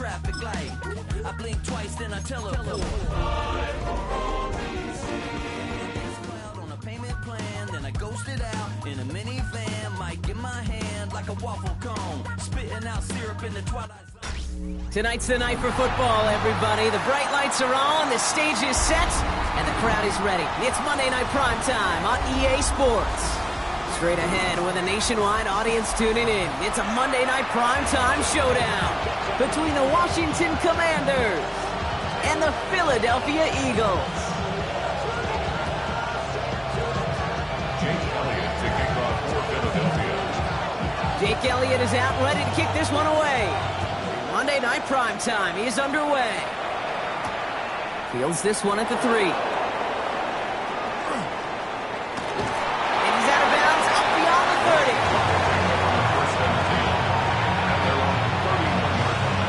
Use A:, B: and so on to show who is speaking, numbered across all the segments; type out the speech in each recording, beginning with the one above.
A: traffic light. I blink twice, then I teleport. On a payment plan, then I ghosted out in a minivan. Mic in my hand like a waffle cone, spitting out syrup in the twilight zone.
B: Tonight's the night for football, everybody. The bright lights are on, the stage is set, and the crowd is ready. It's Monday Night Primetime on EA Sports. Straight ahead with a nationwide audience tuning in, it's a Monday Night Primetime showdown between the Washington Commanders and the Philadelphia Eagles.
C: Jake Elliott to kick off for Philadelphia.
B: Jake Elliott is out ready to kick this one away. Monday Night Primetime is underway. Fields this one at the 3. And he's out of bounds up beyond the 30.
C: First and 10 at their own 31-yard line.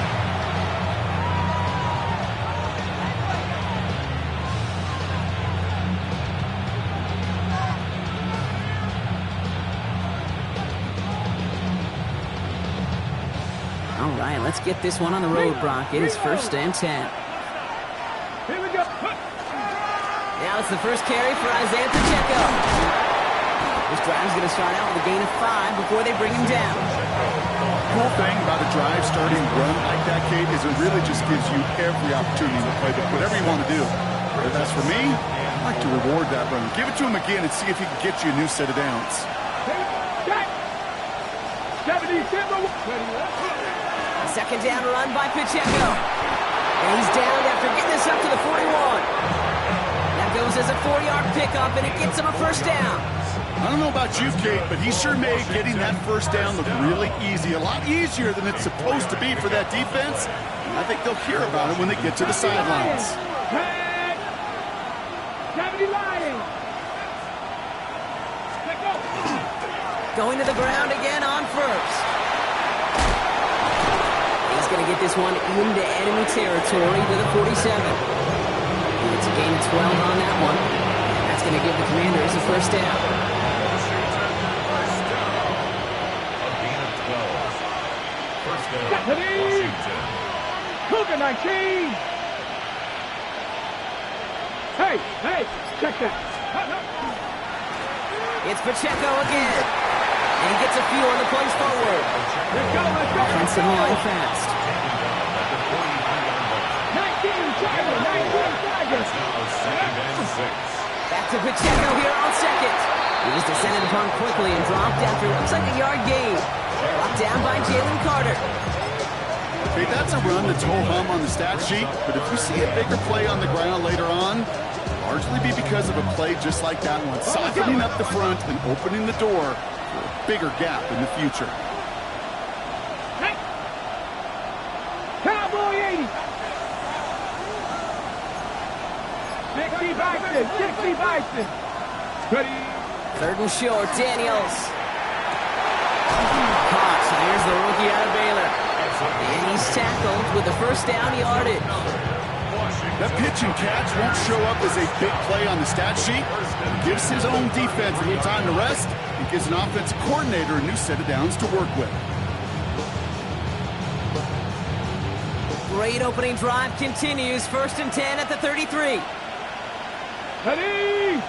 B: All right, let's get this one on the road, Brock. It is first and 10.
D: Here we go.
B: Now it's the first carry for Isaiah Pacheco. This drive's going to start out with a gain of 5 before they bring him down.
E: Cool thing about a drive starting run like that, Kate, is it really just gives you every opportunity to play whatever you want to do. But as for me, I like to reward that run. Give it to him again and see if he can get you a new set of downs.
D: 77.
B: Second down run by Pacheco. And he's down after getting this up to the 41. That goes as a 4-yard pickup, and it gets him a first down.
E: I don't know about you, Kate, but he sure made getting that first down look really easy. A lot easier than it's supposed to be for that defense. And I think they'll hear about it when they get to the sidelines.
D: 70 Lions.
B: Going to the ground again on first. He's going to get this one into enemy territory to the 47. It's a gain of 12 on that one. And that's going to give the Commanders a first down.
C: A gain of 12. First down, Washington.
D: Cougar 19. Hey, check that.
B: It's Pacheco again. And he gets a few on the plays forward.
D: Let's go.
B: Offensive line fast.
D: 19 Tigers.
C: Second and 6.
B: Back to Pacheco here on second. He was descended upon quickly and dropped after it looks like a yard gain. Brought down by Jalen Carter.
E: Okay, that's a run that's ho-hum on the stat sheet, but if you see a bigger play on the ground later on, largely be because of a play just like that one, softening up the front and opening the door for a bigger gap in the future.
D: Hey. Cowboy 80. 60 Bison. Ready.
B: Third and short, Daniels. Caught. Here's the rookie out of Baylor. And he's tackled with the first down yardage.
E: That pitch and catch won't show up as a big play on the stat sheet. It gives his own defense a little time to rest and gives an offensive coordinator a new set of downs to work with.
B: Great opening drive continues. First and 10 at the 33.
D: Ready.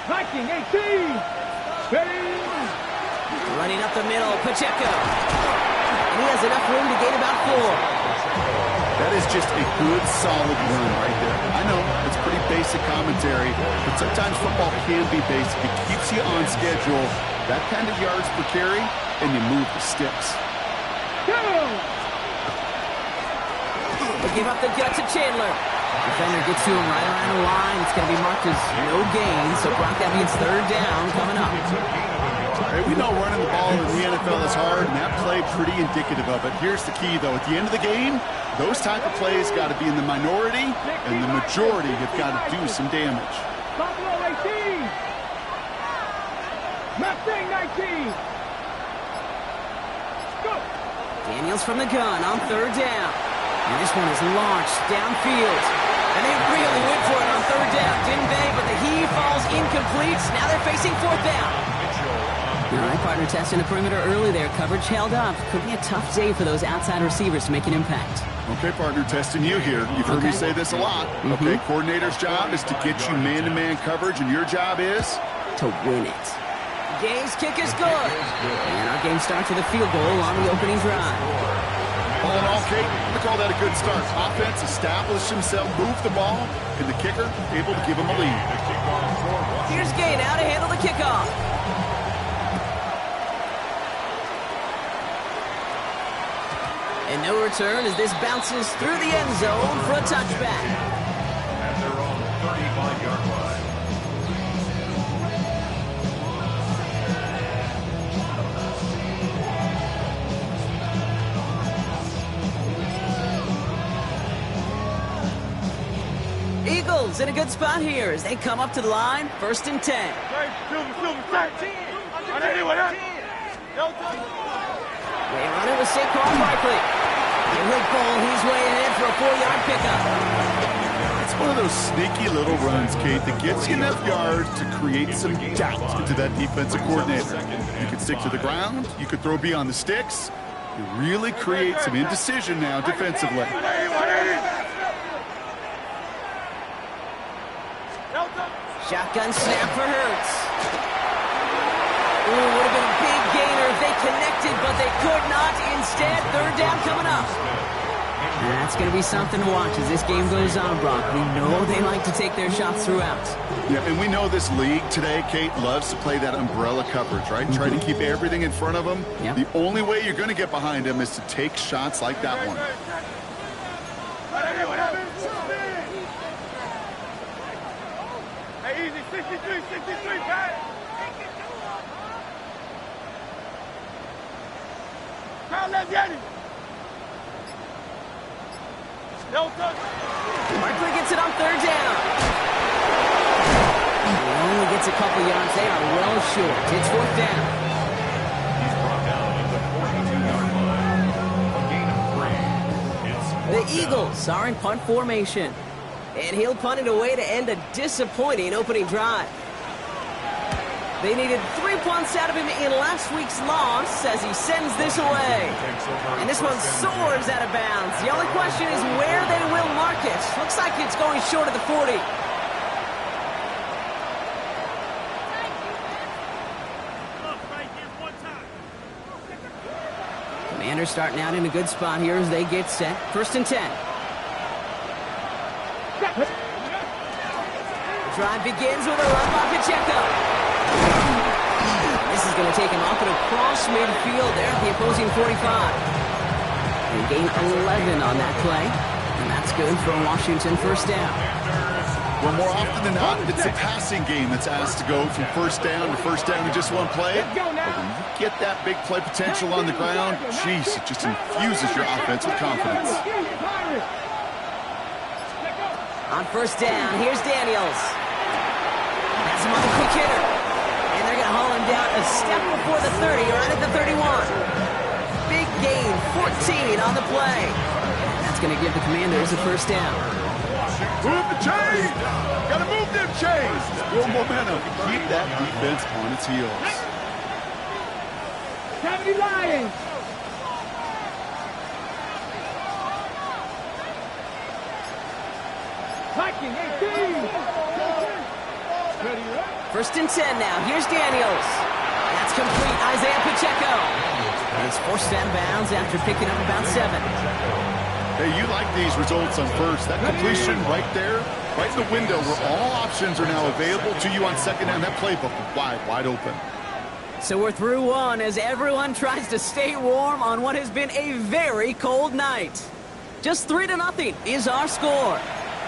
D: Viking 18. Ready.
B: Running up the middle, Pacheco. And he has enough room to gain about 4.
E: That is just a good, solid run right there. I know, it's pretty basic commentary, but sometimes football can be basic. It keeps you on schedule, that kind of yards per carry, and you move the sticks.
D: Go!
B: They give up the gut to Chandler. Defender gets to him right around the line. It's going to be marked as no gain, so Brock, that means third down coming up.
E: Hey, we know running the ball in the NFL is hard, and that play pretty indicative of it. Here's the key, though. At the end of the game, those type of plays got to be in the minority, and the majority have got to do some damage.
D: Buffalo 18. Mustang 19. Go.
B: Daniels from the gun on third down. And this one is launched downfield. And they really went for it on third down, didn't they? But the heave falls incomplete. Now they're facing fourth down.
C: Mitchell on
B: All right, partner, testing the perimeter early there. Coverage held up. Could be a tough day for those outside receivers to make an impact.
E: Okay, partner, testing you here. You've heard me say this a lot. Okay, coordinator's job is to get you man-to-man coverage, and your job is?
B: To win it. Game's kick is good. And our game starts with a field goal on the opening drive.
E: All in all, Kate, we call that a good start. Offense established himself, moved the ball, and the kicker able to give him a lead.
B: Here's Gay now to handle the kickoff. And no return as this bounces through the end zone for a touchback.
C: And they're on the 35-yard line.
B: Eagles in a good spot here as they come up to the line. 1st and 10. They run it with Saquon Barkley. And he'll pull his way ahead for a 4-yard pickup.
E: It's one of those sneaky little runs, Kate, that gets you enough yards to create some doubt into that defensive coordinator. You could stick to the ground. You could throw beyond the sticks. You really create some indecision now defensively.
B: Shotgun snap for Hurts. Ooh, would have been a big gainer if they connected, but they could not. Instead, 3rd down coming up. And that's going to be something to watch as this game goes on, Brock. We know they like to take their shots throughout.
E: Yeah, and we know this league today, Kate, loves to play that umbrella coverage, right? Try to keep everything in front of them.
B: Yep.
E: The only way you're going to get behind them is to take shots like that one.
D: Hey, easy, 63, Pat. Crown left, Yanni. No touch.
B: Barkley gets it on 3rd down. He only gets a couple yards. They are well short. It's 4th down.
C: He's brought down at the 42-yard line. A gain of 3. It's
B: The Eagles are in punt formation. And he'll punt it away to end a disappointing opening drive. They needed 3 punts out of him in last week's loss as he sends this away. And this one soars out of bounds. The only question is where they will mark it. Looks like it's going short of the 40. Commanders starting out in a good spot here as they get set. 1st and 10. Drive begins with a run by Pacheco. This is going to take him off and across midfield there at the opposing 45. They gain 11 on that play, and that's good for a Washington 1st down.
E: Well, more often than not, it's a passing game that's asked to go from 1st down to 1st down in just one play. But when you get that big play potential on the ground, geez, it just infuses your offense with confidence.
B: On 1st down, here's Daniels. That's him on the quick hitter. And they're going to haul him down a step before the 30, right at the 31. Big gain, 14 on the play. That's going to give the Commanders a 1st down.
E: Move the chains! Got to move them chains! Build momentum. Keep that defense on its heels.
D: 70 Lions. Viking 18.
B: 1st and 10 now. Here's Daniels. That's complete. Isaiah Pacheco. He's forced out of bounds after picking up about 7.
E: Hey, you like these results on 1st. That completion right there, right in the window where all options are now available to you on 2nd down. That playbook wide open.
B: So we're through one as everyone tries to stay warm on what has been a very cold night. Just 3-0 is our score.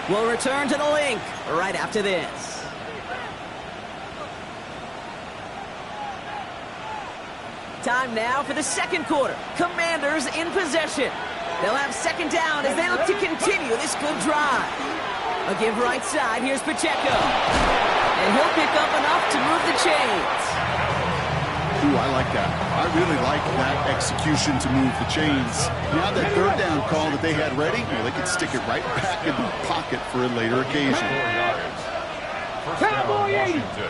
B: We'll return to the link right after this. Time now for the 2nd quarter. Commanders in possession. They'll have 2nd down as they look to continue this good drive. A give right side. Here's Pacheco. And he'll pick up enough to move the chains.
E: Ooh, I like that. I really like that execution to move the chains. Now that 3rd down call that they had ready, well, they could stick it right back in the pocket for a later occasion.
C: 1st down, Washington.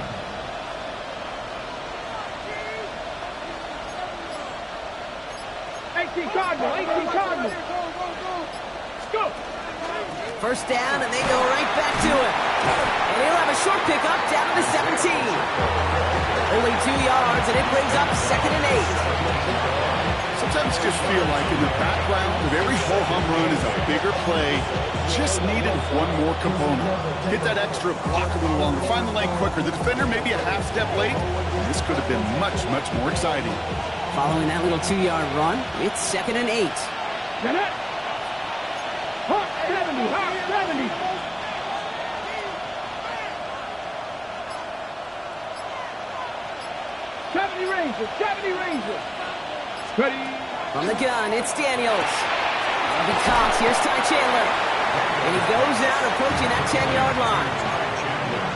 D: 18 Cardinal, 18 Cardinal. Let's go.
B: First down, and they go right back to it. And he'll have a short pickup down to the 17. Only 2 yards, and it brings up 2nd and 8.
E: Sometimes you just feel like in the background of every ho-hum run is a bigger play. Just needed one more component. Hit that extra block a little longer. Find the lane quicker. The defender may be a half step late. This could have been much, much more exciting.
B: Following that little 2-yard run, it's 2nd and 8.
D: Get it. Hot 70, hot 70. Seventy Rangers. Ready.
B: From the gun, it's Daniels. Bobby Cox, here's Ty Chandler. And he goes out approaching that 10-yard line.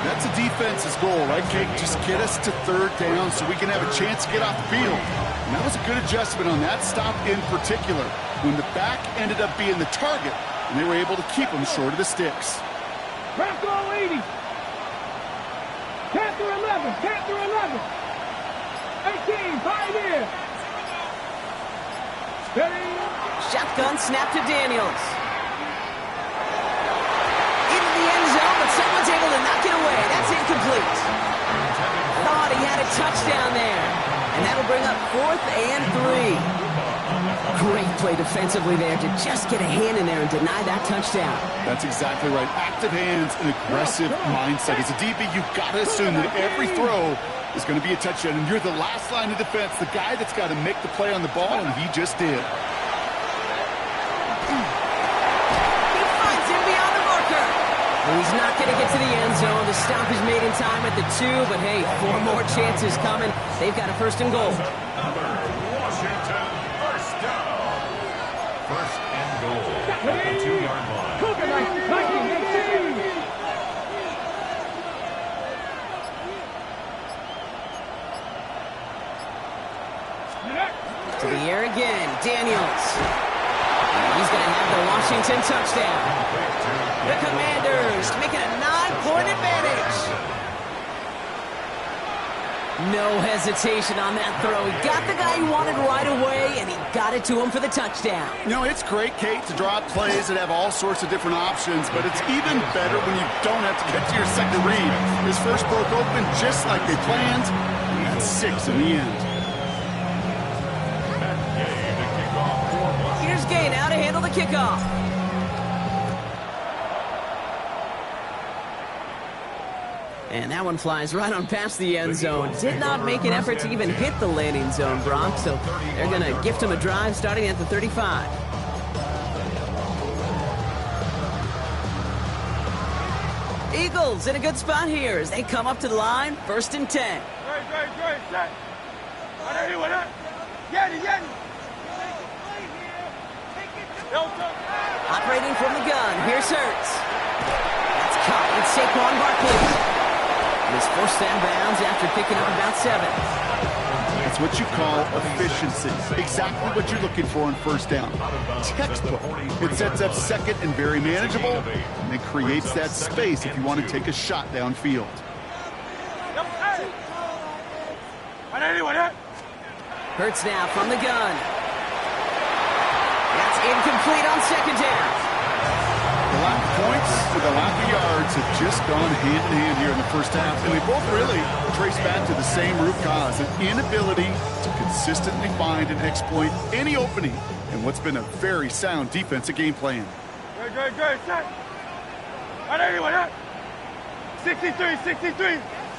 E: That's a defense's goal, right, Kate? Just get us to 3rd down so we can have a chance to get off the field. And that was a good adjustment on that stop in particular, when the back ended up being the target, and they were able to keep him short of the sticks.
D: Bronco 80. Panther 11. Panther 11. 18. Pioneer. Steady.
B: Shotgun snap to Daniels. Into the end zone, but someone's able to knock it away. That's incomplete. Thought he had a touchdown there. And that'll bring up 4th and 3. Great play defensively there to just get a hand in there and deny that touchdown.
E: That's exactly right. Active hands and aggressive mindset. As a DB, you've got to assume that every throw is going to be a touchdown. And you're the last line of defense, the guy that's got to make the play on the ball, and he just did.
B: He finds him beyond the marker. And he's not going to get to the end zone. The stop is made in time at the 2, but hey, 4 more chances coming. They've got a 1st and goal.
C: Washington, first down. First and goal at the 2-yard line.
D: Cougar 1918.
B: To the air again, Daniels. And he's going to have the Washington touchdown. The Commanders making a 9-point advantage. No hesitation on that throw. He got the guy he wanted right away, and he got it to him for the touchdown.
E: You know, it's great, Kate, to draw up plays that have all sorts of different options, but it's even better when you don't have to get to your second read. His first broke open just like they planned, and that's 6 in the end.
B: Here's Gay now to handle the kickoff. And that one flies right on past the end zone. Did not make an effort to even hit the landing zone, Brock, so they're going to gift him a drive starting at the 35. Eagles in a good spot here as they come up to the line, 1st and 10.
D: Great, set. Anyone up? Yeti.
B: Operating from the gun, here's Hurts. That's caught with Saquon Barkley. And he's forced out of bounds after picking up about 7.
E: That's what you call efficiency. Exactly what you're looking for on 1st down. Textbook. It sets up 2nd and very manageable, and it creates that space if you want to take a shot downfield.
B: Hurts now from the gun. That's incomplete on 2nd down.
E: The lack of points and the lack of yards have just gone hand in hand here in the 1st half, and they both really trace back to the same root cause, an inability to consistently find and exploit any opening in what's been a very sound defensive game plan.
D: Great, set.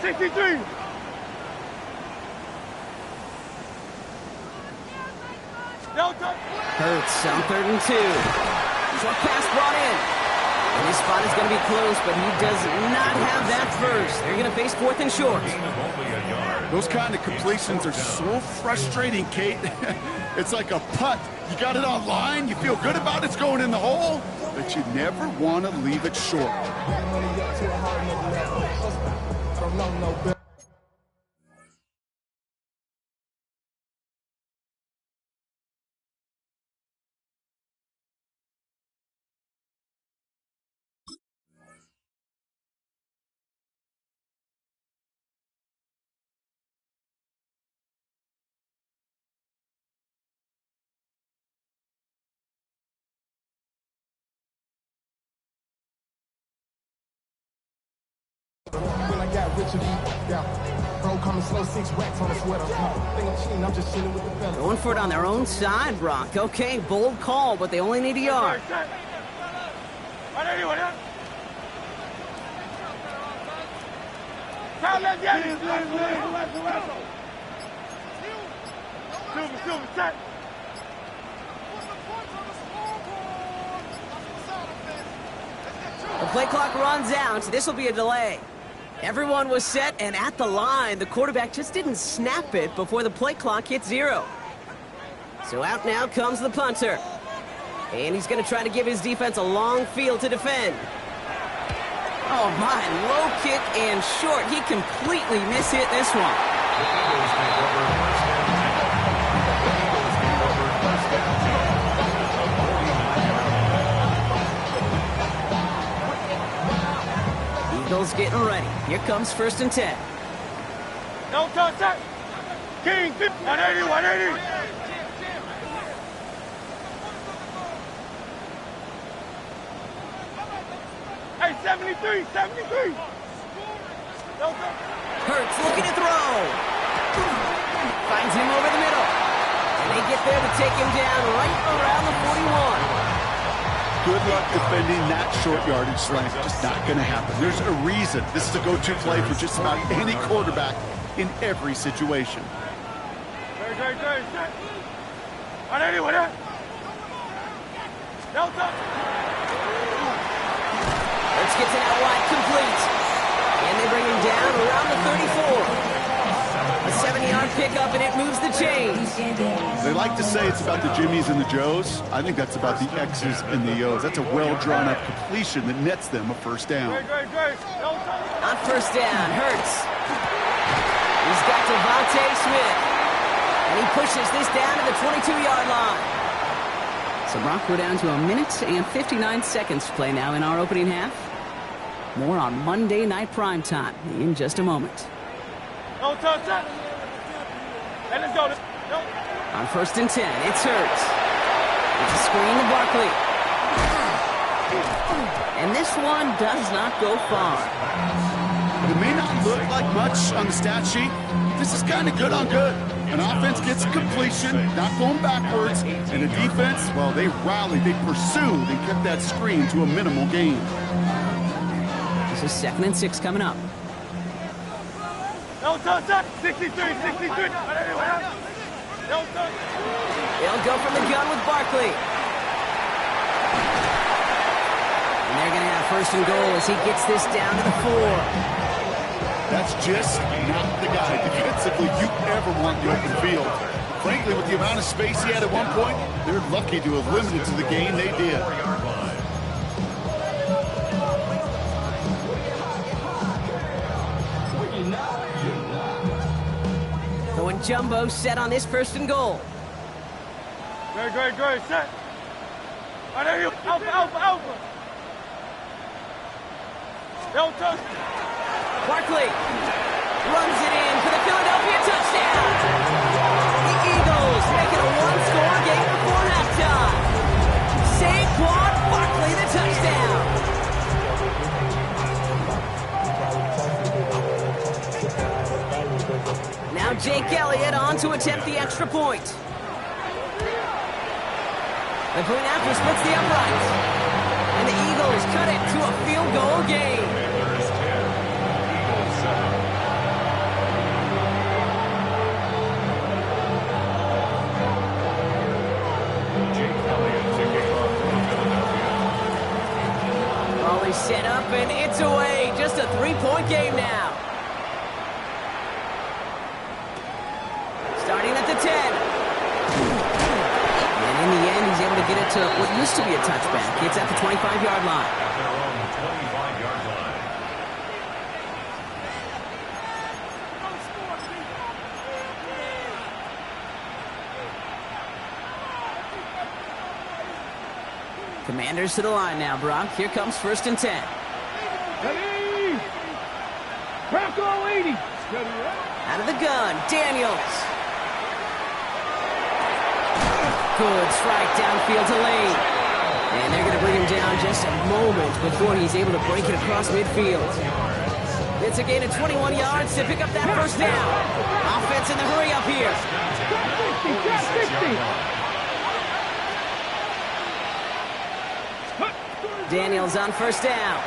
D: 63.
B: Hurts on 3rd and 2. Short pass brought in. And his spot is going to be close, but he does not have that first. They're going to face 4th and short.
E: Those kind of completions are so frustrating, Kate. It's like a putt. You got it on line, you feel good about it's going in the hole, but you never want to leave it short.
D: got rich and yeah. Bro, coming slow, 6 racks on the sweater. Think I'm cheating, I'm just chilling with the fellas.
B: Going for it on their own side, Brock. Okay, bold call, but they only need a yard. The play clock runs out. This will be a delay. Everyone was set and at the line. The quarterback just didn't snap it before the play clock hit 0. So out now comes the punter. And he's going to try to give his defense a long field to defend. Oh, my, low kick and short. He completely mishit this one. Eagles getting ready. Here comes 1st and 10.
F: No touch that. King, 180, 180. Hey, 73, 73. No touch.
B: Hurts looking to throw. Finds him over the middle. And they get there to take him down right around the 41.
E: Good luck defending that short yardage slant. Just not going to happen. There's a reason this is a go-to play for just about any quarterback in every situation.
F: Very, 180, 180. No touch.
B: Let's get to that wide complete. And they bring him down around the 34. A 7-yard pickup, and it moves the chains.
E: They like to say it's about the Jimmies and the Joes. I think that's about the X's and the O's. That's a well-drawn-up completion that nets them a first down.
F: Great. No touch.
B: On first down, Hurts. He's got Devontae Smith. And he pushes this down to the 22-yard line. So Brock, we're down to 1 minute and 59 seconds to play now in our opening half. More on Monday Night Primetime in just a moment.
F: No touch that. And let's go. No.
B: On 1st and 10, it's Hurts. It's a screen to Barkley. And this one does not go far.
E: It may not look like much on the stat sheet. This is kind of good on good. An offense gets a completion, not going backwards, and a defense, well, they rallied, they pursued, and kept that screen to a minimal gain.
B: This is 2nd and 6 coming up.
F: No touch that. 63. No touch.
B: They'll go from the gun with Barkley. And they're going to have 1st and goal as he gets this down to the 4.
E: That's just not the guy defensively you ever want in the open field. Frankly, with the amount of space he had at one point, they're lucky to have limited to the game they did.
B: Going jumbo set on this 1st and goal.
F: Great. Set. Alpha. No touch.
B: Barkley runs it in for the Philadelphia touchdown. The Eagles make it a 1-score game before halftime. Saquon Barkley the touchdown. Now Jake Elliott on to attempt the extra point. The point after splits the uprights. And the Eagles cut it to a field goal game. Set up, and it's away. Just a 3-point game now. Starting at the 10. And in the end, he's able to get it to what used to be a touchback. It's at the 25-yard line.
C: At their own 25-yard line.
B: Commanders to the line now, Brock. Here comes 1st and 10.
D: Ready! Bronco 80.
B: Out of the gun, Daniels. Good strike downfield to Lane. And they're going to bring him down just a moment before he's able to break it across midfield. It's a gain of 21 yards to pick up that first down. Offense in the hurry up here. Daniels on first down.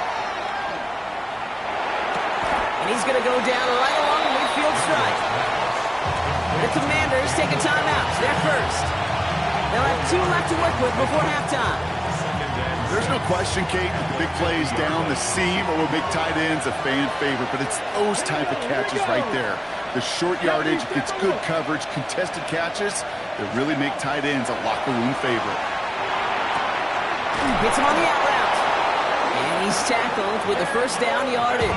B: And he's going to go down right along the midfield stripe. The Commanders take a timeout. They're first. They'll have 2 left to work with before halftime.
E: There's no question, Kate, that the big plays down the seam or will make tight ends a fan favorite, but it's those type of catches right there. The short yardage, gets good coverage, contested catches that really make tight ends a locker room favorite.
B: Hits him on the out route. And he's tackled with the first down yardage.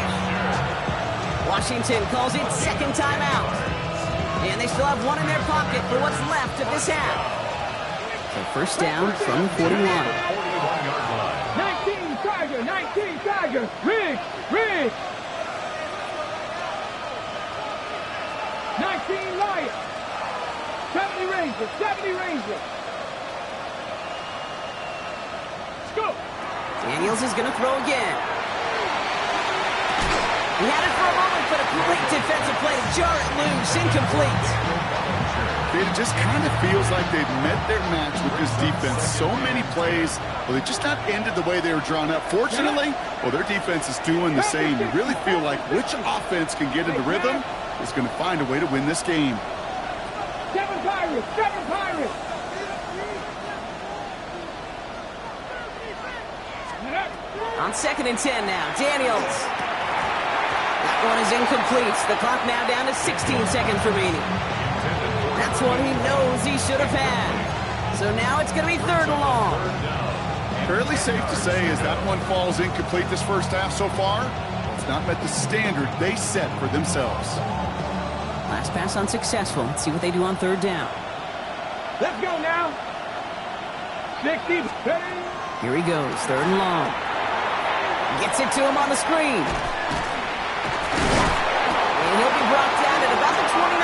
B: Washington calls it second timeout. And they still have 1 in their pocket for what's left of this half. So first down from 41.
F: 19 Tiger, Riggs. 19 Lions, 70 Rangers. Let's go.
B: Daniels is going to throw again. He had it for a moment, but a great defensive play to jar it loose, incomplete.
E: It just kind of feels like they've met their match with this defense. So many plays, well, they just not ended the way they were drawn up. Fortunately, well, their defense is doing the same. You really feel like which offense can get into rhythm is going to find a way to win this game.
F: Seven Pirates.
B: On 2nd and 10 now, Daniels. That one is incomplete. The clock now down to 16 seconds remaining. That's one he knows he should have had. So now it's going to be 3rd and long.
E: Fairly safe to say as that one falls incomplete this first half so far, it's not met the standard they set for themselves.
B: Last pass unsuccessful. Let's see what they do on 3rd down.
F: Let's go now. 60.
B: Here he goes, 3rd and long. Gets it to him on the screen. And he'll be brought down at about the 29.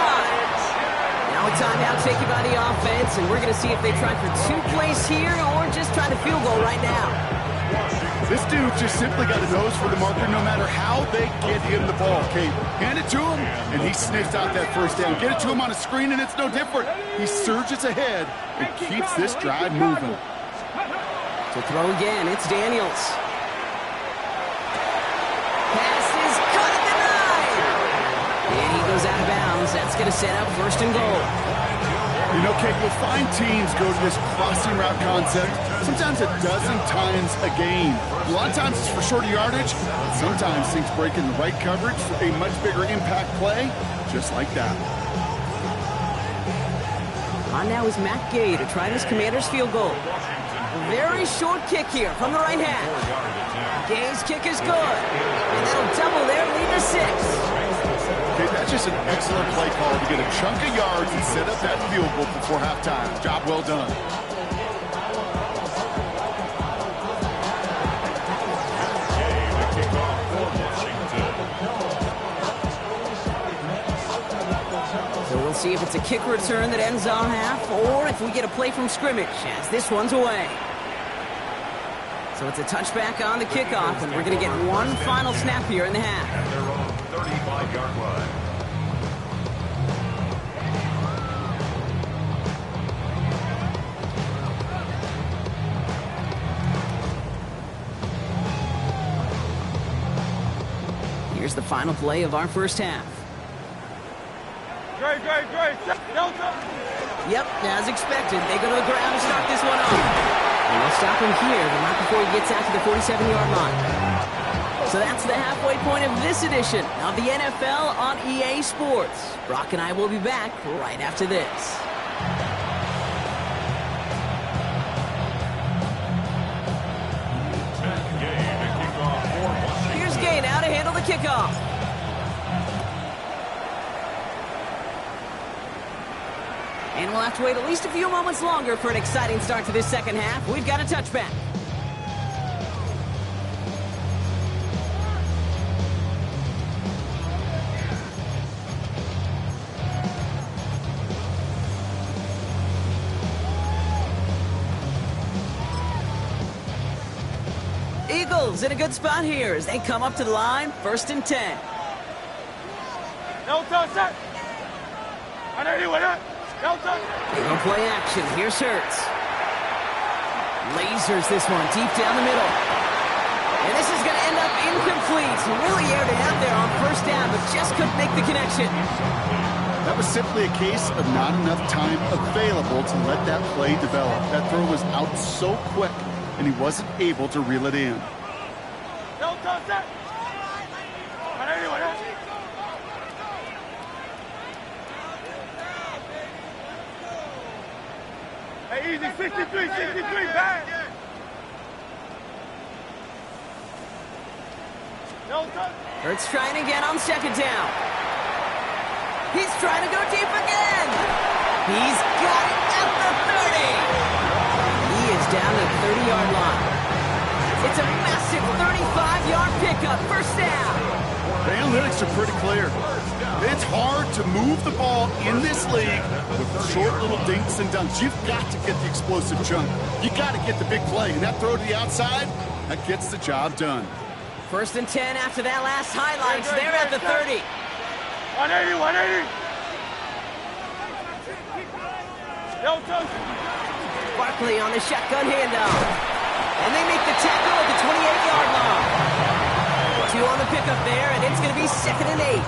B: Now a timeout taken by the offense, and we're going to see if they try for 2 plays here or just try the field goal right now.
E: This dude just simply got a nose for the marker no matter how they get him the ball, Kate. Hand it to him, and he sniffs out that first down. Get it to him on a screen, and it's no different. He surges ahead and keeps this drive moving.
B: To throw again, it's Daniels. Pass is cut at the 9. And he goes out of bounds. That's going to set up 1st and goal.
E: You know, Kate, you'll find teams go to this crossing route concept sometimes a dozen times a game. A lot of times it's for shorter yardage. Sometimes things break in the right coverage for a much bigger impact play, just like that.
B: On now is Matt Gay to try this Commanders field goal. A very short kick here from the right hash. Gay's kick is good. And that'll double their lead to 6.
E: Okay, that's just an excellent play call to get a chunk of yards and set up that field goal before halftime. Job well done.
B: So we'll see if it's a kick return that ends our half or if we get a play from scrimmage as this one's away. So it's a touchback on the kickoff, and we're going to get one final snap here in the half.
C: At their own 35-yard line.
B: Here's the final play of our first half.
F: Great. Delta.
B: Yep, as expected, they go to the ground to start this one off. And they'll stop him here, but not before he gets out to the 47-yard line. So that's the halfway point of this edition of the NFL on EA Sports. Brock and I will be back right after this. Here's Gay now to handle the kickoff. And we'll have to wait at least a few moments longer for an exciting start to this second half. We've got a touchback. Eagles in a good spot here as they come up to the line, 1st and 10.
F: No touch set. I know you with it. No touch.
B: They go play action. Here's Hurts. Lasers this one deep down the middle. And this is going to end up incomplete. Really aired it out there on first down, but just couldn't make the connection.
E: That was simply a case of not enough time available to let that play develop. That throw was out so quick, and he wasn't able to reel it in.
F: No touch set. I know you with it. Hey, easy, 63, bang! No touch.
B: Hurts trying again on second down. He's trying to go deep again. He's got it at the 30. He is down at the 30-yard line. It's a massive 35-yard pickup, first down.
E: The analytics are pretty clear. It's hard to move the ball in this league with short little dinks and dunks. You've got to get the explosive chunk. You got to get the big play. And that throw to the outside, that gets the job done.
B: First and 10 after that last highlights. They're at the 30.
F: 180. No touch.
B: Barkley on the shotgun handoff. And they make the tackle at the 28-yard line. 2 on the pickup there, and it's going to be 2nd and 8.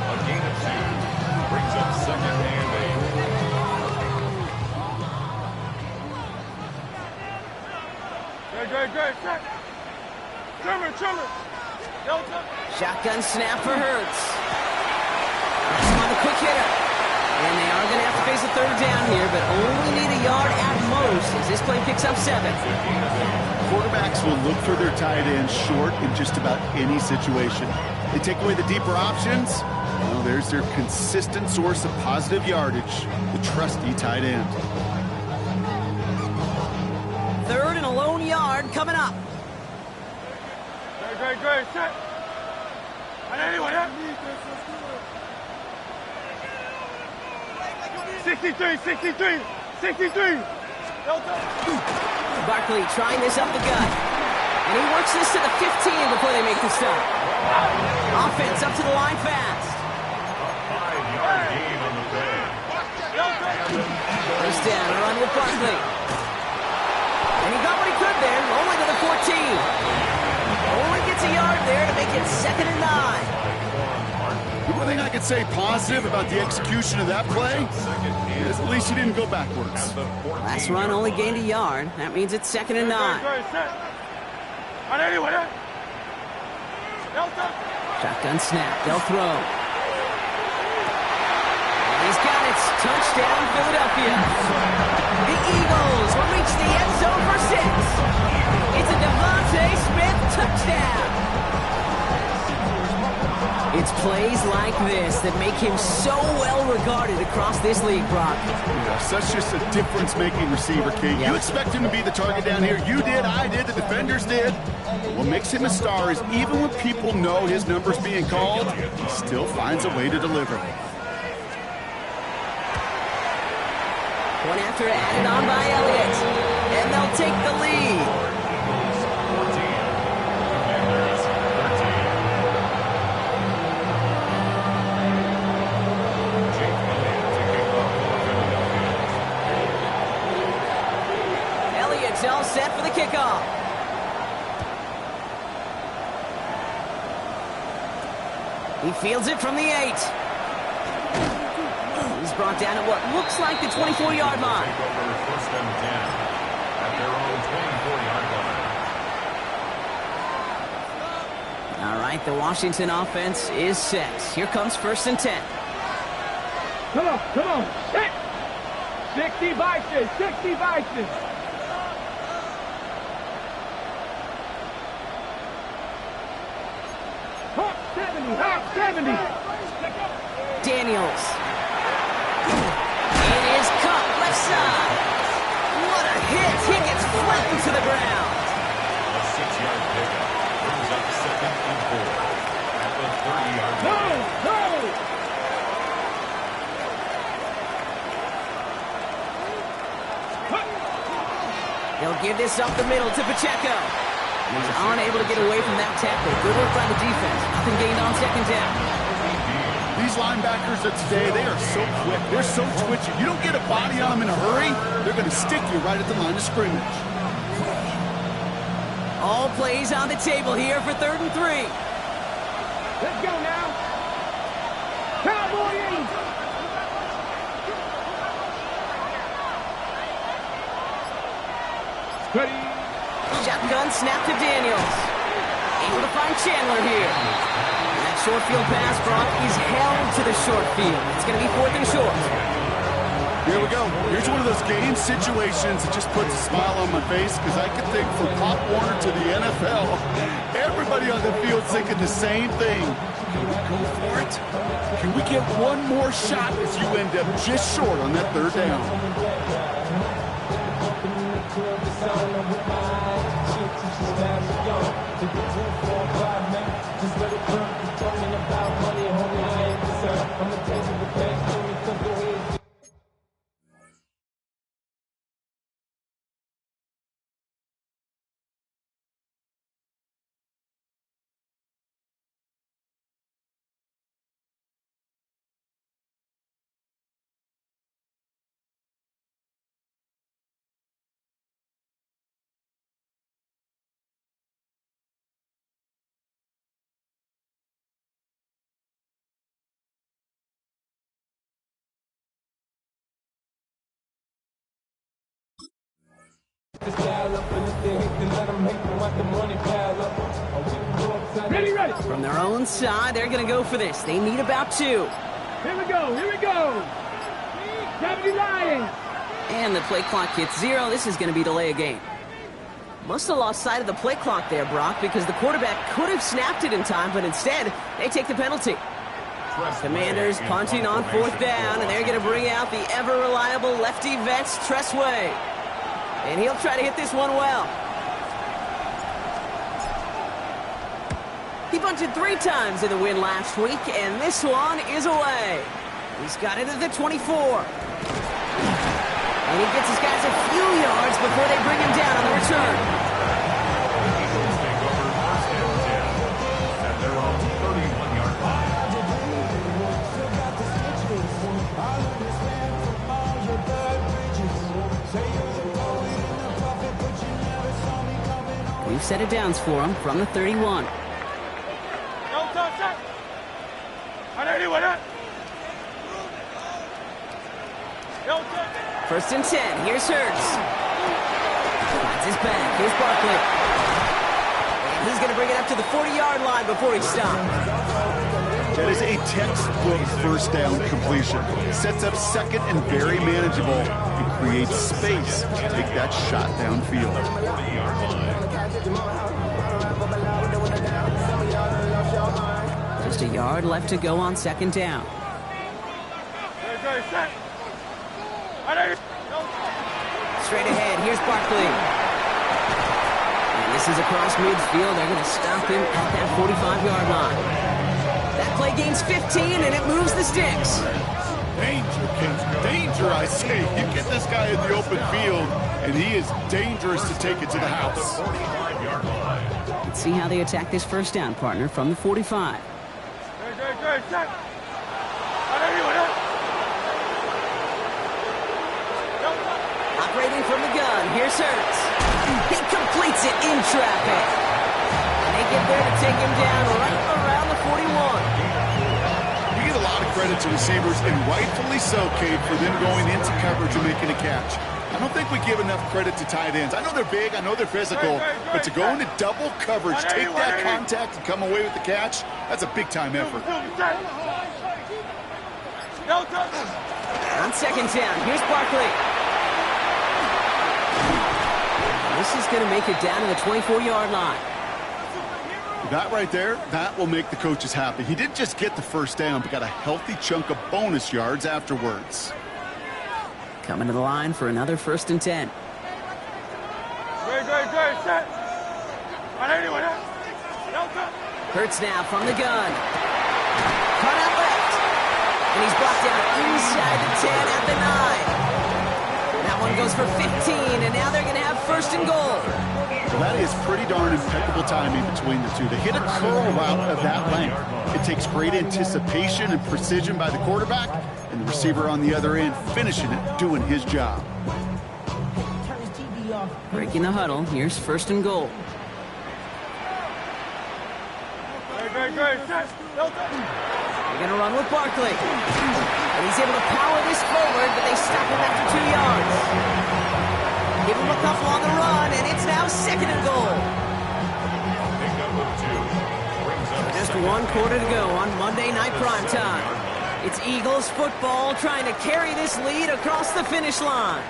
C: A gain of 2 brings up 2nd and 8.
F: Great. Trimmer. No touch.
B: Shotgun snap for Hurts. On the quick hitter. And they are going to have to face a 3rd down here, but only need a yard at most as this play picks up 7.
E: Quarterbacks will look for their tight end short in just about any situation. They take away the deeper options. Well, there's their consistent source of positive yardage, the trusty tight end.
B: 3rd and a lone yard coming up.
F: Great. Set. I know you with it. 63. No touch.
B: Barkley trying this up the gut. And he works this to the 15 before they make the stop. Offense up to the line fast.
C: A 5-yard gain on the play.
F: No touch.
B: First down, a run with Barkley. And he got what he could there, only to the 14. Only gets a yard there to make it 2nd and 9.
E: The one thing I could say positive about the execution of that play is at least he didn't go backwards.
B: Last run only gained a yard. That means it's 2nd and 9.
F: Great. Set. I know you with it. No touch.
B: Shotgun snap. They'll throw. He's got it. Touchdown, Philadelphia. The Eagles will reach the end zone for 6. It's a Devontae Smith touchdown. It's plays like this that make him so well regarded across this league, Brock.
E: Yeah, such just a difference-making receiver, Kate.
B: Yep.
E: You expect him to be the target down here. You did, I did, the defenders did. What makes him a star is even when people know his number's being called, he still finds a way to deliver.
B: One after added on by Elliott. And they'll take the lead. Elliott's all set for the kickoff. He fields it from the 8. He's brought down at what looks like the 24-yard line.
C: Take over 1st and 10 at their own 24-yard line.
B: All right, the Washington offense is set. Here comes 1st and 10.
F: Come on. Set. 60 Vikings. Hop 70.
B: Daniels. It is caught left side. What a hit. He gets flattened to the ground.
C: A 6-yard pickup brings up 2nd and 4 at the 30-yard line.
F: No.
B: They'll give this up the middle to Pacheco. He's unable to get away from that tackle. Good work by the defense. Nothing gained on 2nd down.
E: These linebackers of today, they are so quick. They're so twitchy. You don't get a body on them in a hurry, they're going to stick you right at the line of scrimmage.
B: All plays on the table here for 3rd and 3.
F: Let's go now. Cowboys! Ready.
B: Shotgun snap to Daniels. Able to find Chandler here. And that short field pass, Brock, is held to the short field. It's going to be 4th and short.
E: Here we go. Here's one of those game situations that just puts a smile on my face because I can think from Pop Warner to the NFL, everybody on the field thinking the same thing. Can we go for it? Can we get one more shot as you end up just short on that 3rd down?
F: Ready.
B: From their own side, they're going to go for this. They need about 2.
F: Here we go. Deputy Lions.
B: And the play clock hits 0. This is going to be delay a game. Must have lost sight of the play clock there, Brock, because the quarterback could have snapped it in time, but instead, they take the penalty. Commanders punting on 4th down, and they're going to bring out the ever-reliable lefty vets, Tressway. And he'll try to hit this one well. He bunted 3 times in the win last week, and this one is away. He's got it at the 24. And he gets his guys a few yards before they bring him down on the return.
C: Eagles take over 1st and 10 at their own 31-yard line.
B: We've set it downs for him from the 31. First and 10. Here's Hurts. Finds his back. Here's Barkley. And he's going to bring it up to the 40-yard line before he stops.
E: That is a textbook 1st down completion. Sets up 2nd and very manageable and creates space to take that shot downfield.
C: 40-yard line.
B: Just a yard left to go on 2nd down. Straight ahead, here's Barkley. And this is across midfield. They're going to stop him at that 45-yard line. That play gains 15, and it moves the sticks.
E: Danger, kids. Danger, I say. You get this guy in the open field, and he is dangerous to take it to the house.
C: 45-yard line.
B: Let's see how they attack this 1st down, partner, from the 45. Operating from the gun, here's Hurts. He completes it in traffic. And they get there to take him down right around the 41.
E: You get a lot of credit to receivers, and rightfully so, Kate, for them going into coverage and making a catch. I don't think we give enough credit to tight ends. I know they're big, I know they're physical, but to go into double coverage, take that contact, and come away with the catch, that's a big-time effort.
B: On 2nd down, here's Barkley. This is going to make it down to the 24-yard line.
E: That right there, that will make the coaches happy. He didn't just get the 1st down, but got a healthy chunk of bonus yards afterwards.
B: Coming to the line for another 1st and 10. Hurts now from the gun. Cut out left. And he's blocked out inside the 10 at the 9. That one goes for 15, and now they're going to have 1st and goal.
E: That is pretty darn impeccable timing between the two. To hit a curl route of that length, it takes great anticipation and precision by the quarterback, and the receiver on the other end finishing it, doing his job.
B: Breaking the huddle. Here's first and goal.
F: Great.
B: They're going to run with Barkley. And he's able to power this forward, but they stop him after 2 yards. Give him a couple on the run, and it's now second and goal. Just 1 quarter to go on Monday Night Primetime. It's Eagles football trying to carry this lead across the finish line.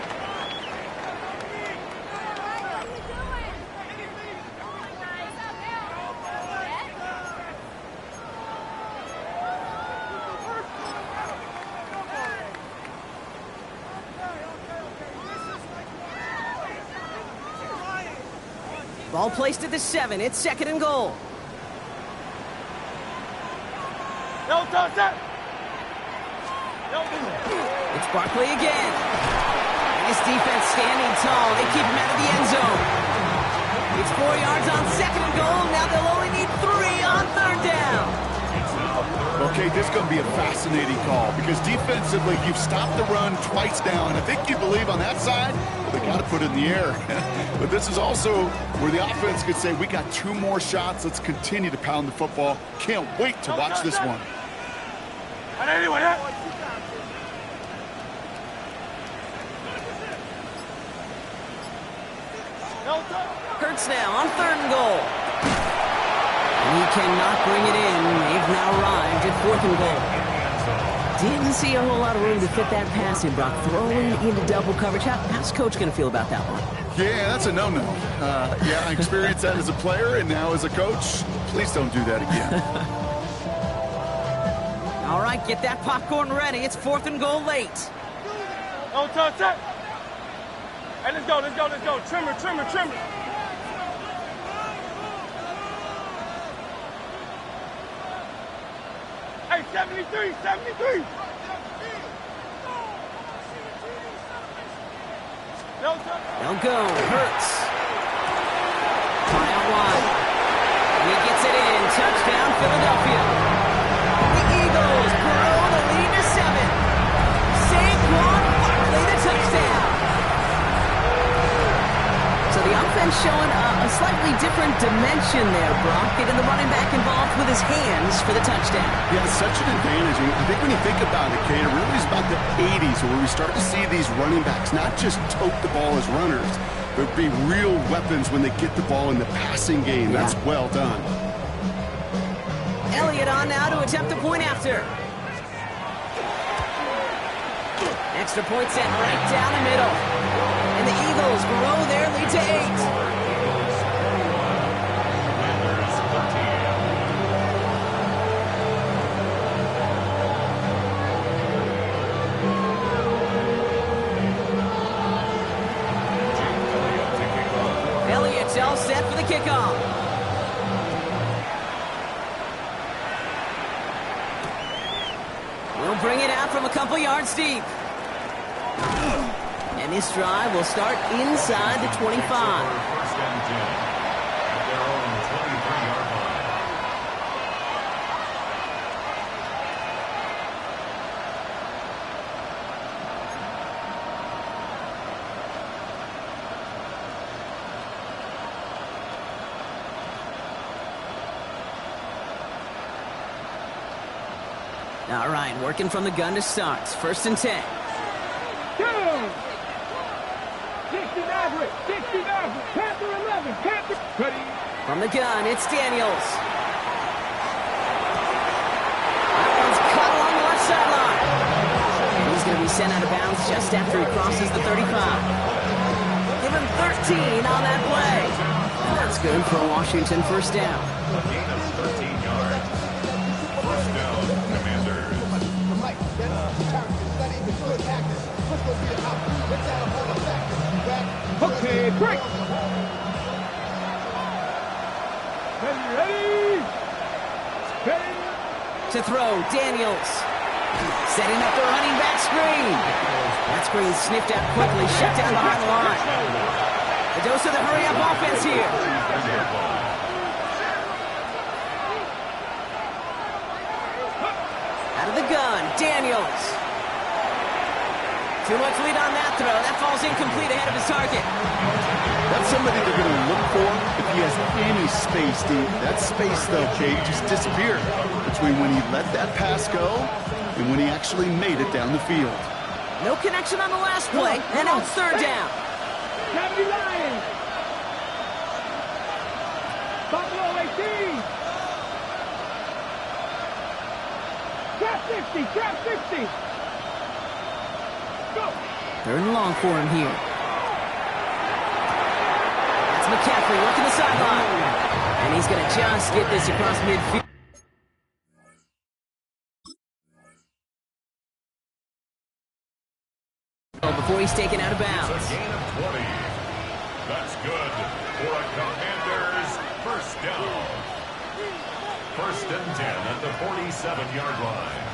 B: Ball placed at the 7. It's second and goal. It's Barkley again. And his defense standing tall. They keep him out of the end zone. It's 4 yards on second and goal. Now they'll only need 3 on third down.
E: Okay, this is going to be a fascinating call because defensively, you've stopped the run twice down. I think you believe on that side, well, they got to put it in the air. But this is also where the offense could say, we got 2 more shots. Let's continue to pound the football. Can't wait to watch this one.
B: Hurts now on third and goal. He cannot bring it in. They've now arrived at fourth and goal. Didn't see a whole lot of room to fit that pass in, Brock. Throwing into double coverage. How's Coach going to feel about that one?
E: Yeah, that's a no-no. Yeah, I experienced that as a player and now as a coach. Please don't do that again.
B: All right, get that popcorn ready. It's fourth and goal late.
F: No touch that. Hey, let's go. Trimmer. Hey, 73.
B: They'll go. Hurts. Try out wide. And he gets it in. Touchdown, Philadelphia. The Eagles grow the lead to 7. Saquon Barkley, the touchdown. So the offense showing a slightly different dimension there, Brock. Getting the running back involved with his hands for the touchdown.
E: Yeah, it's such an advantage. I think when you think about it, Kate, it really is about the 80s where we start to see these running backs not just tote the ball as runners, but be real weapons when they get the ball in the passing game.
B: Yeah.
E: That's well done.
B: Elliott on now to attempt a point after. Extra point set right down the middle. And the Eagles grow their lead to 8. Elliott's all set for the kickoff. We'll bring it out from a couple yards deep. And this drive will start inside the 25.
C: First and 10 at their own 23-yard line.
B: All right, working from the gun to start. First and 10. From the gun, it's Daniels. That one's cut along the left sideline. And he's going to be sent out of bounds just after he crosses the 35. Give him 13 on that play. And that's good for a Washington first down.
C: Gain of 13 yards. First down, Commanders.
F: Okay, break. Ready.
B: To throw, Daniels. Setting up the running back screen. That screen sniffed out quickly, shut down behind the line. A dose of the hurry-up offense here. goes. Too much lead on that throw. That falls incomplete ahead of his target.
E: That's somebody they're going to look for if he has any space deep. That space, though, Kate, just disappeared between when he let that pass go and when he actually made it down the field.
B: No connection on the last play, and now it's third down.
F: 70 Lions. Buffalo 18. Trap 60, trap 60. Go.
B: Third and long for him here. That's McCaffrey working the sideline. And he's going to just get this across midfield. Before he's taken out of bounds.
C: It's a gain of 20. That's good for a Commanders first down. First and 10 at the 47-yard line.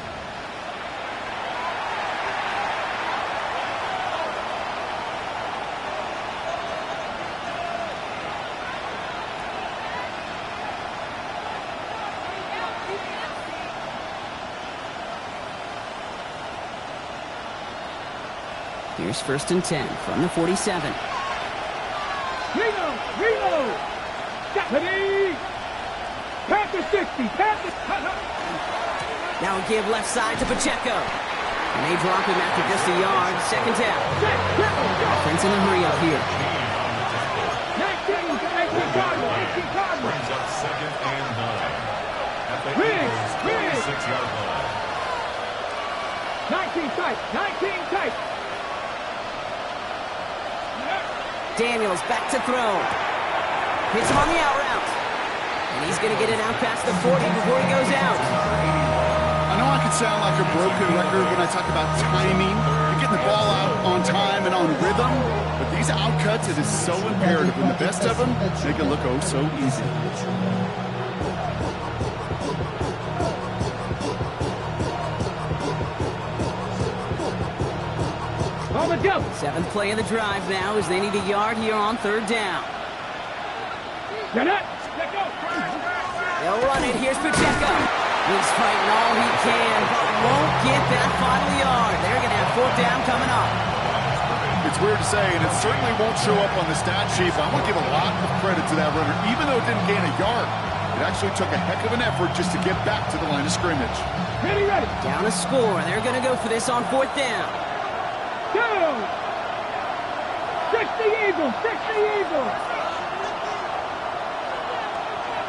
B: Here's first and 10 from the 47.
F: Reno. Ready. Panther 60. Panther.
B: Now a give left side to Pacheco. And they drop him after just a yard. Second down. Offense in a hurry up here.
F: 19 Cardinals.
C: Brings up second and 9 at the Eagles' 46-yard line.
F: 19 tight.
B: Daniels back to throw. Hits him on the out route. And he's going to get it out past the 40 before he goes out.
E: I know I can sound like a broken record when I talk about timing. You're getting the ball out on time and on rhythm. But these outcuts, it is so imperative. And the best of them make it look oh so easy.
F: On the go.
B: Seventh play of the drive now as they need a yard here on third down.
F: Get it. Let go.
B: They'll run it. Here's Pacheco. He's fighting all he can, but won't get that final yard. They're going to have fourth down coming up.
E: It's weird to say, and it certainly won't show up on the stat sheet, but I'm going to give a lot of credit to that runner. Even though it didn't gain a yard, it actually took a heck of an effort just to get back to the line of scrimmage.
F: Ready.
B: Down a score. They're going to go for this on fourth down.
F: 2. 60 Eagles.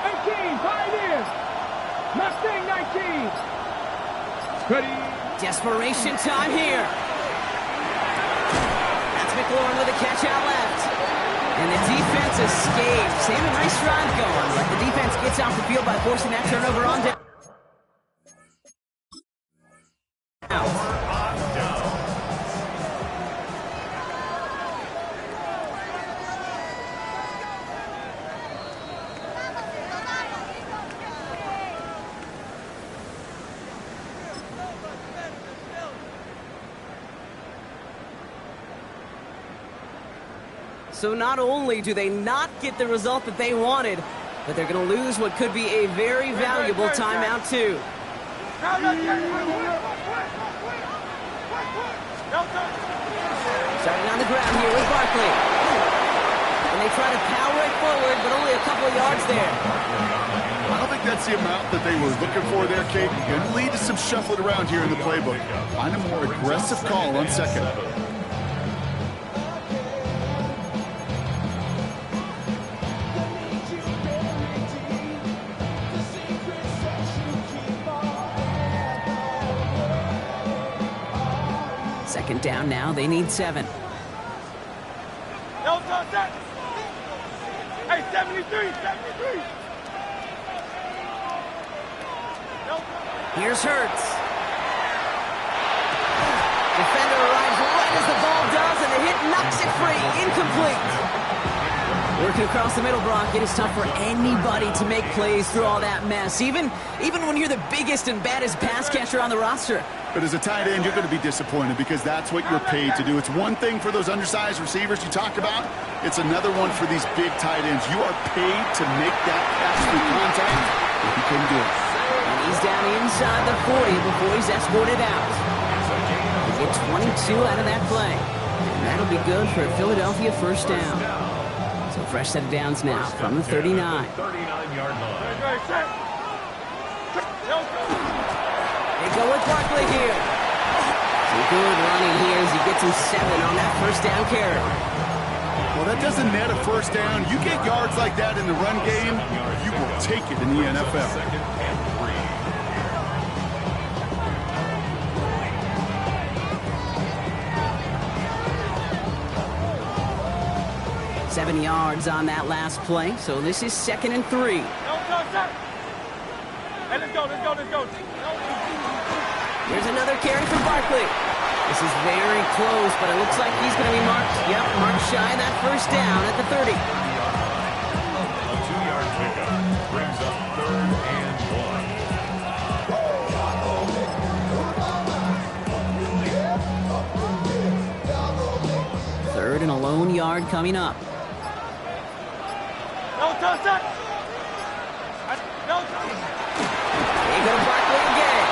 F: 18 Pioneers. Mustang 19. Ready.
B: Desperation time here. That's McLaurin with a catch out left. And the defense escapes. They have a nice drive going, but the defense gets off the field by forcing that turnover on down. So not only do they not get the result that they wanted, but they're going to lose what could be a very valuable timeout too. Starting on the ground here with Barkley. And they try to power it forward, but only a couple of yards there.
E: I don't think that's the amount that they were looking for there, Kate. Going to lead to some shuffling around here in the playbook. Find a more aggressive call on second.
B: Second down now, they need 7.
F: Hey, 73.
B: Here's Hurts. Defender arrives right as the ball does, and the hit knocks it free. Incomplete. Working across the middle, Brock, it is tough for anybody to make plays through all that mess, even when you're the biggest and baddest pass catcher on the roster.
E: But as a tight end, you're going to be disappointed because that's what you're paid to do. It's one thing for those undersized receivers you talk about. It's another one for these big tight ends. You are paid to make that catch through contact if you couldn't do it.
B: And he's down inside the 40 before he's escorted out. Get 22 out of that play. And that'll be good for a Philadelphia first down. So fresh set of downs now from the 39.
C: 39-yard line.
B: They go with Barkley here. Some good running here as he gets him 7 on that first down carry.
E: Well, that doesn't net a first down. You get yards like that in the run game, you will take it in the NFL.
C: Second and 3.
B: 7 yards on that last play, so this is 2nd and 3.
F: Hey, let's go.
B: Here's another carry for Barkley. This is very close, but it looks like he's going to be marked. Yep, marked shy of that first down at the 30.
C: A 2-yard pickup brings up 3rd and 1.
B: 3rd and a lone yard coming up.
F: No touchdown.
B: They go to Barkley again.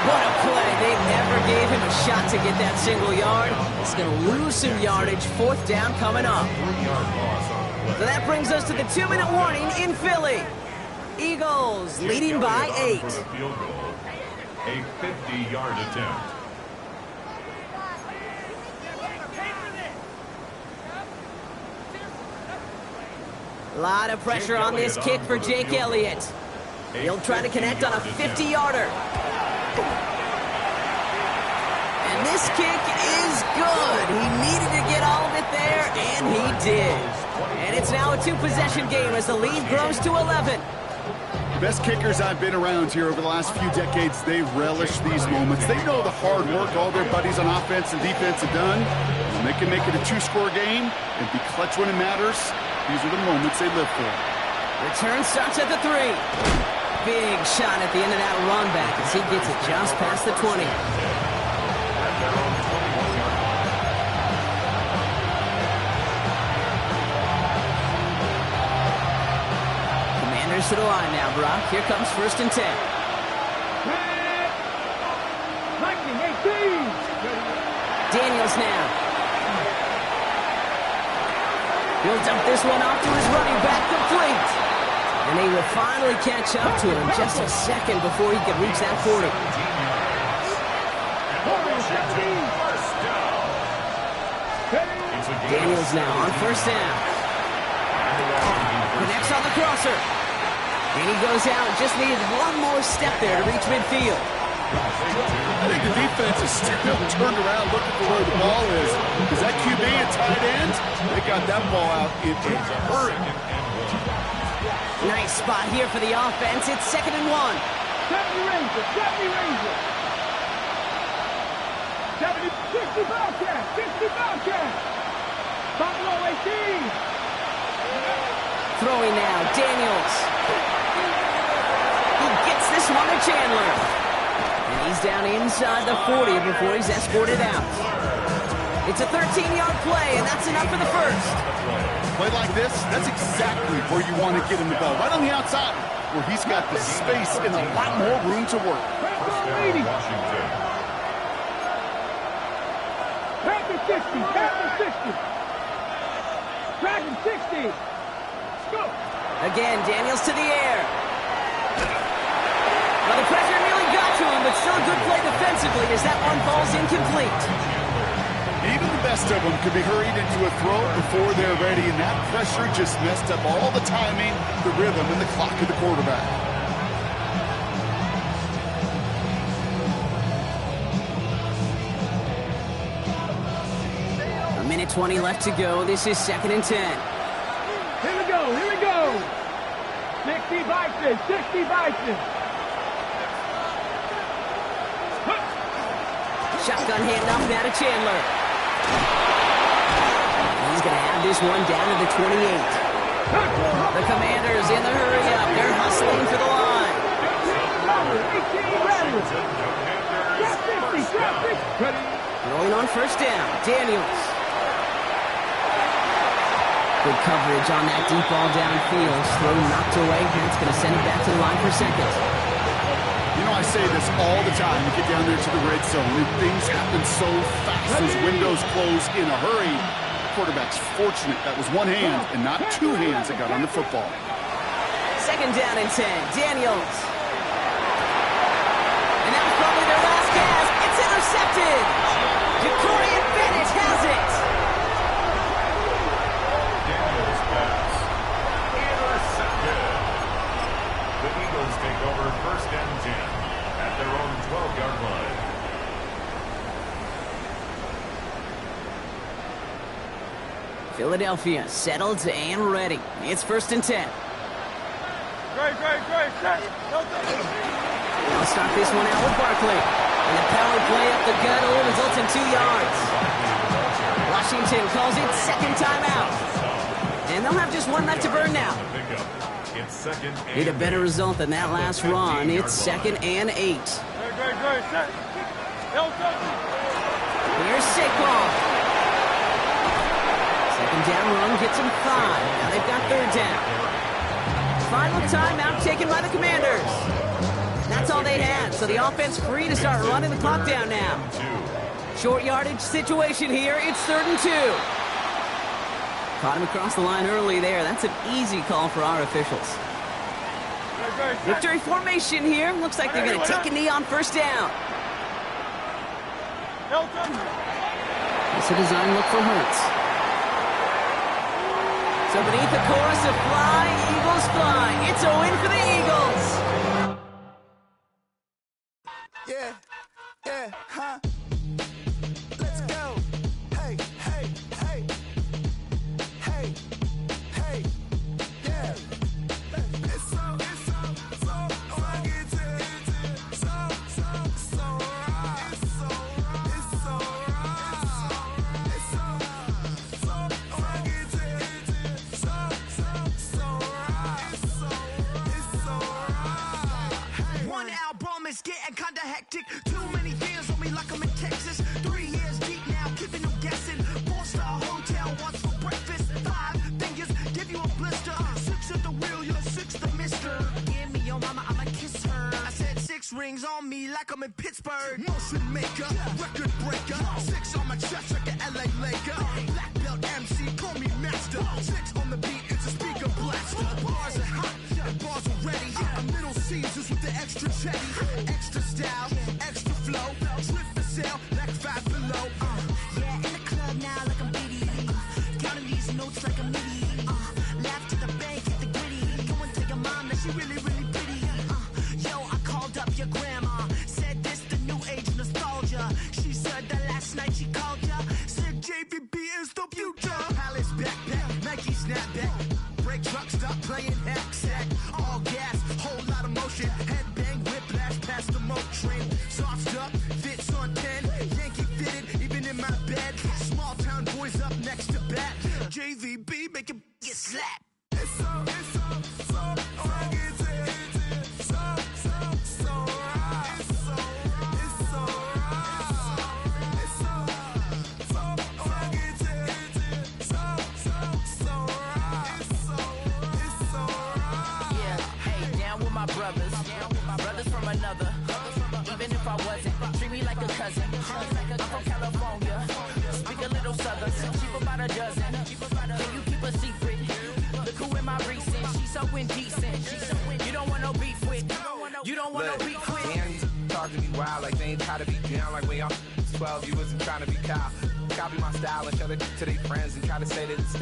B: What a play. They never gave him a shot to get that single yard. It's going to lose some yardage. 4th down coming up.
C: 3-yard loss on the play.
B: So that brings us to the 2-minute warning in Philly. Eagles leading by 8.
C: For the field goal, a 50-yard attempt.
B: A lot of pressure on this kick for Jake Elliott. He'll try to connect on a 50-yarder. And this kick is good. He needed to get all of it there, and he did. And it's now a 2-possession game as the lead grows to 11.
E: Best kickers I've been around here over the last few decades, they relish these moments. They know the hard work all their buddies on offense and defense have done. And they can make it a 2-score game and be clutch when it matters. These are the moments they live for.
B: Return starts at the 3. Big shot at the end of that run back as he gets it just past the 20. Commanders to the line now, Brock. Here comes 1st and 10. Daniels now. He'll dump this one off to his running back, complete. And they will finally catch up to him just a second before he can reach that 40. Daniels now on 1st down. Connects on the crosser. And he goes out and just needed one more step there to reach midfield.
E: I think the defense is still turned around looking for where the ball is. Is that QB a tight end? They got that ball out in a hurry.
B: Nice spot here for the offense. It's 2nd and 1.
F: 70 Ranger. 60 Bobcat. Buffalo 18.
B: Throwing now, Daniels. He gets this one to Chandler. And he's down inside the 40 before he's escorted out. It's a 13-yard play, and that's enough for the first.
E: Play like this, that's exactly where you want to get him the ball. Right on the outside, where he's got the space and a lot more room to work.
C: Washington.
F: Captain 60. Dragon 60. Let's go.
B: Again, Daniels to the air. Well, the pressure nearly got to him, but still a good play defensively as that one falls incomplete.
E: Even the best of them could be hurried into a throw before they're ready, and that pressure just messed up all the timing, the rhythm, and the clock of the quarterback.
B: A minute 20 left to go. This is 2nd and 10.
F: Here we go. 60 Bison.
B: Shotgun handoff now to Chandler. He's going to have this one down to the 28. The Commanders in the hurry up. They're hustling for the line. Rolling on 1st down. Daniels. Good coverage on that deep ball downfield. Throw knocked away. That's going to send it back to the line for 2nd.
E: You know, I say this all the time. You get down there to the red zone, and things happen so fast. Those windows close in a hurry. Quarterback's fortunate that was one hand and not two hands that got on the football.
B: Second down and 10. Daniels. And that was probably their last pass. It's intercepted. Jacorian Bennett has it.
C: Daniels pass. Intercepted. The Eagles take over first and 10 at their own 12-yard line.
B: Philadelphia settled and ready. It's first and 10.
F: Great.
B: They'll start this one out with Barkley. And the power play up the gut will result in 2 yards. Washington calls it second timeout. And they'll have just one left to burn now. Need a better result than that last run. It's second and 8.
F: Great.
B: Here's Saquon. Second down run gets him 5. Now they've got third down. Final timeout taken by the Commanders. That's all they had, so the offense free to start running the clock down now. Short yardage situation here. It's third and 2. Caught him across the line early there. That's an easy call for our officials. Victory formation here. Looks like they're going to take a knee on first down. It's a design look for Hurts. So beneath the chorus of Fly, Eagles Fly, it's a win for the Eagles.
A: Yeah, huh? Let's go. Hey, yeah. It's so One album is getting kinda hectic. Too many fans on me like I'm in Texas. 3 years deep now, keeping them guessing. 4-star hotel, what's for breakfast? 5 fingers, give you a blister. 6 at the wheel, you're 6 the mister. Give me your mama, I'ma kiss her. I said 6 rings on me like I'm in Pittsburgh. Motion maker, record breaker. 6 on my chest like an LA Laker. Black belt MC, call me master. 6 on the beat, it's a speaker blaster. Bars are hot, and bars are ready. A Middle Caesars with the extra chetty. Extra style, extra flow. Slip for sale, like 5 below. Yeah, in the club now like I'm Diddy. Counting these notes like a MIDI. Laugh to the bank, hit the gritty. Go and tell your mom that she really, really pretty. Yo, I called up your grandma. Said this the new age nostalgia. She said that last night she called ya. Said JVB is the future. Palace backpack, Nike snapback. Break truck, stop playing hack sack. All gas, whole lot of motion. Headbang, whiplash, past the moat train. Soft stuff, fits on 10. Yankee fitted, even in my bed. Small town boys up next to bat. JVB, make it get slapped. It's so right. Brothers from another. Even if I wasn't, treat me like a cousin. I'm from California. Speak a little southern. Cheap about a dozen. Can you keep a secret? Look who in my recent. She's so indecent. You don't want no beef with. You don't want no beef with.
G: Talk to me wild like they ain't try to be down like when y'all 12. You wasn't trying to be Kyle. Copy my style and show it to their friends and try to say that it's